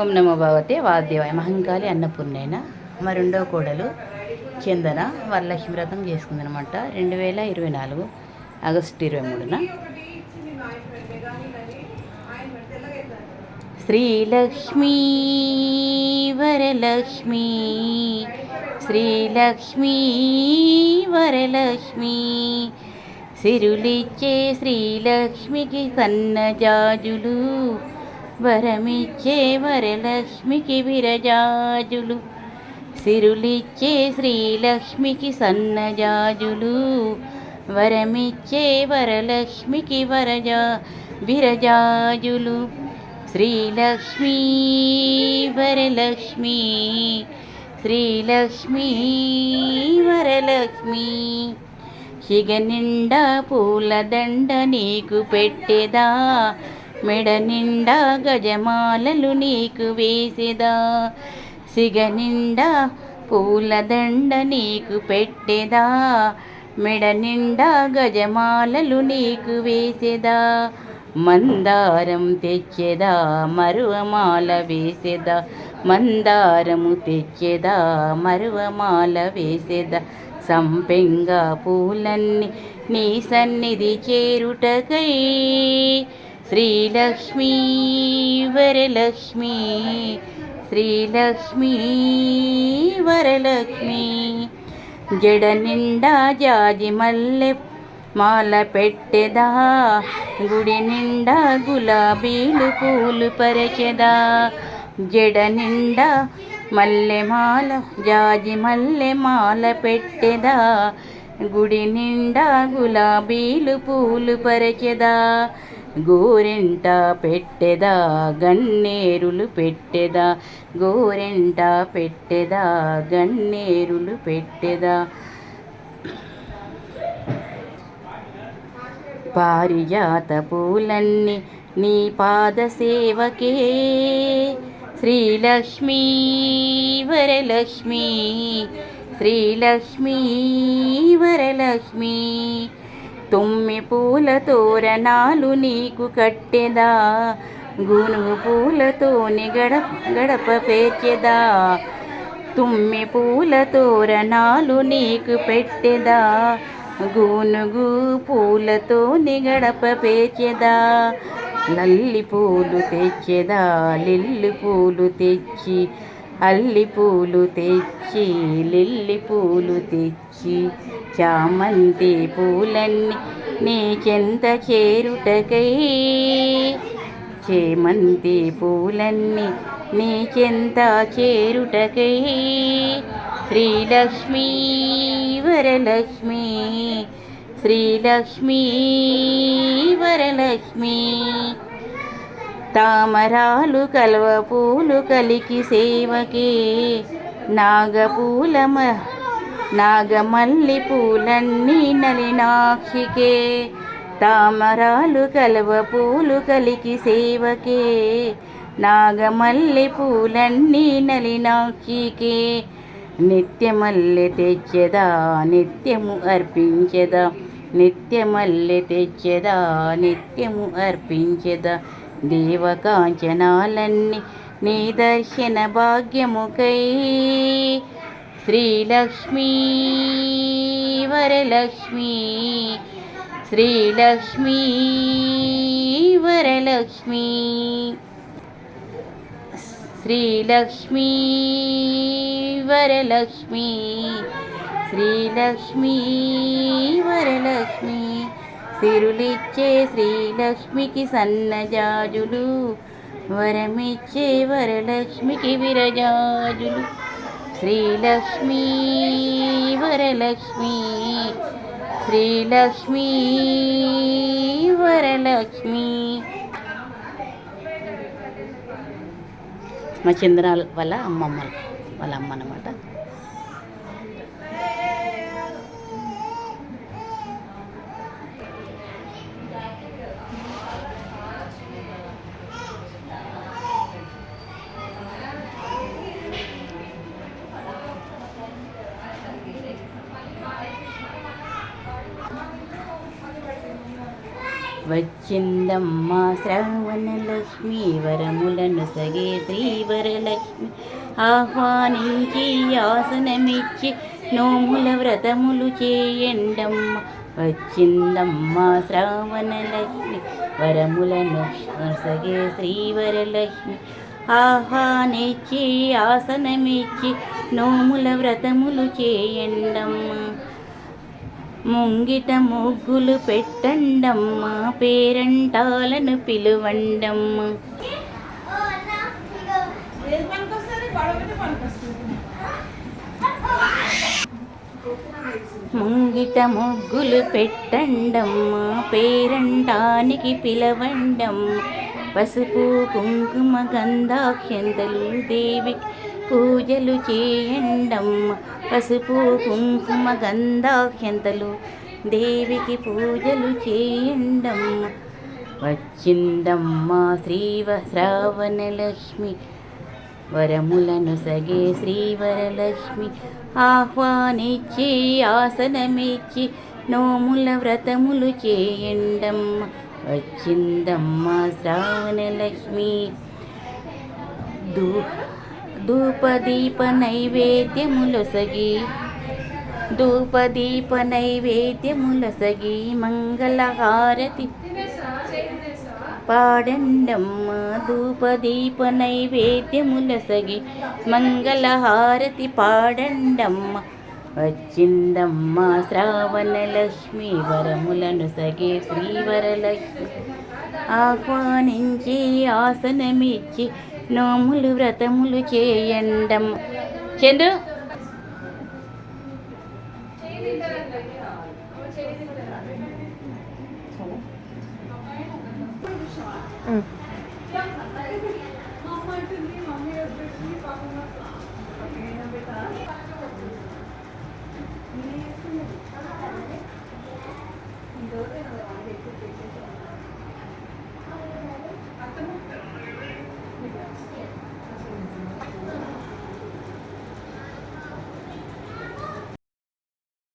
ఓం నమో భగవతే వాసుదేవాయ. మహంకాళి అన్నపూర్ణైన మా రెండవ కోడలు చందన వరలక్ష్మి వ్రతం చేసుకుందనమాట 2024 ఆగస్టు 23న. శ్రీలక్ష్మీ వరలక్ష్మీ శ్రీలక్ష్మీ వరలక్ష్మీ సిరులిచ్చే శ్రీలక్ష్మికి సన్నజాజులు వరమిచ్చే వరలక్ష్మికి విరజాజులు. సిరులిచ్చే శ్రీలక్ష్మికి సన్నజాజులు వరమిచ్చే వరలక్ష్మికి విరజాజులు. శ్రీలక్ష్మీ వరలక్ష్మీ శ్రీలక్ష్మీ వరలక్ష్మీ శిగ నిండా పూలదండ నీకు పెట్టెదా, మెడ నిండా గజమాలలు నీకు వేసెదా. సిగ నిండా పూలదండ నీకు పెట్టెదా, మెడ నిండా గజమాలలు నీకు వేసెదా. మందారం తెచ్చెదా మరువమాల వేసెదా, మందారము తెచ్చెదా మరువమాల వేసెదా. సంపెంగా పూలన్నీ నీ సన్నిధి చేరుటకై శ్రీలక్ష్మీ వరలక్ష్మీ శ్రీలక్ష్మీ వరలక్ష్మీ. జడ నిండా జాజి మల్లె మాల పెట్టెదా, గుడి నిండా గులాబీలు పూలు పరచెదా. జడ నిండా మల్లెమాల జాజి మల్లెమాల పెట్టెదా, గుడి నిండా గులాబీలు పూలు పరచెదా. గోరెంట పెట్టెదా గన్నేరులు పెట్టెదా, గోరెంట పెట్టెదా గన్నేరులు పెట్టెదా. పారిజాత పూలన్నీ నీ పాద సేవకే శ్రీలక్ష్మీ వరలక్ష్మీ శ్రీలక్ష్మీ వరలక్ష్మీ. తుమ్మి పూల తోరణాలు నీకు కట్టెదా, గునుగు పూలతోని గడప పేర్చెదా. తుమ్మి పూల తోరణాలు నీకు పెట్టెదా, గూనుగు పూలతోని గడప పేర్చెదా. లల్లి పూలు తెచ్చెదా లిల్లి పూలు తెచ్చి, అల్లి పూలు తెచ్చి లిల్లి పూలు తెచ్చి. చామంతి పూలన్నీ నీ చెంత చేరుటకై చేమంతి పూలన్నీ నీ చెంత చేరుటకై శ్రీలక్ష్మీ వరలక్ష్మీ శ్రీలక్ష్మీ వరలక్ష్మీ. తామరాలు కల్వ పూలు కలికి సేవకే నాగమల్లి పూలన్నీ నలినాక్షికే. తామరాలు కల్వ పూలు కలికి సేవకే నాగమల్లి పూలన్నీ నలినాక్షికే. నిత్యమల్లె తెచ్చెదా నిత్యము అర్పించెదా, నిత్యమల్లె తెచ్చెదా నిత్యము అర్పించెదా. దేవకాంచనాలన్నీ నీ దర్శన భాగ్యముకై శ్రీలక్ష్మీ వరలక్ష్మీ శ్రీలక్ష్మీ వరలక్ష్మీ శ్రీలక్ష్మీ వరలక్ష్మీ శ్రీలక్ష్మీ వరలక్ష్మీ. సిరులిచ్చే శ్రీలక్ష్మికి సన్నజాజులు వరమిచ్చే వరలక్ష్మికి విరజాజులు. శ్రీలక్ష్మీ వరలక్ష్మీ శ్రీలక్ష్మీ వరలక్ష్మీ. మా చంద్ర వాళ్ళ అమ్మ అన్నమాట. వచ్చి వచ్చిందమ్మ శ్రావణలక్ష్మి వరములను సగే శ్రీవరలక్ష్మి ఆహ్వానించి ఆసనమిచ్చి నోముల వ్రతములు చేయండమ్మ. వచ్చిందమ్మ శ్రావణలక్ష్మి వరములను సగే శ్రీవరలక్ష్మి ఆహ్వానించి ఆసనమిచ్చి నోముల వ్రతములు చేయండమ్మ. ముంగిట ముగ్గులు పెట్టండమ్మ పేరంటాలను పిలువండమ్మ. ముంగిట ముగ్గులు పెట్టండమ్మ పేరంటానికి పిలవండమ్మ. పసుపు కుంకుమ గంధాక్షంతలు దేవికి పూజలు చేయండమ్మ. పసుపు కుంకుమ గంధాక్షంతలు దేవికి పూజలు చేయండమ్మ. వచ్చిందమ్మ శ్రావణలక్ష్మి వరములను సగే శ్రీవరలక్ష్మి ఆహ్వానించి ఆసనమిచ్చి నోముల వ్రతములు చేయండమ్మ. వచ్చిందమ్మ శ్రావణలక్ష్మి. ధూపదీప నైవేద్యములొసగి ధూపదీప నైవేద్యములొసగి మంగళహారతి పాడండమ్మ. ధూపదీప నైవేద్యములొసగి మంగళహారతి పాడండమ్మ. వచ్చిందమ్మ శ్రావణలక్ష్మి వరములను సగే శ్రీవరలక్ష్మి ఆహ్వానించి ఆసనమిచ్చి నోములు వ్రతములు చేయండమ్మ. చంద్రు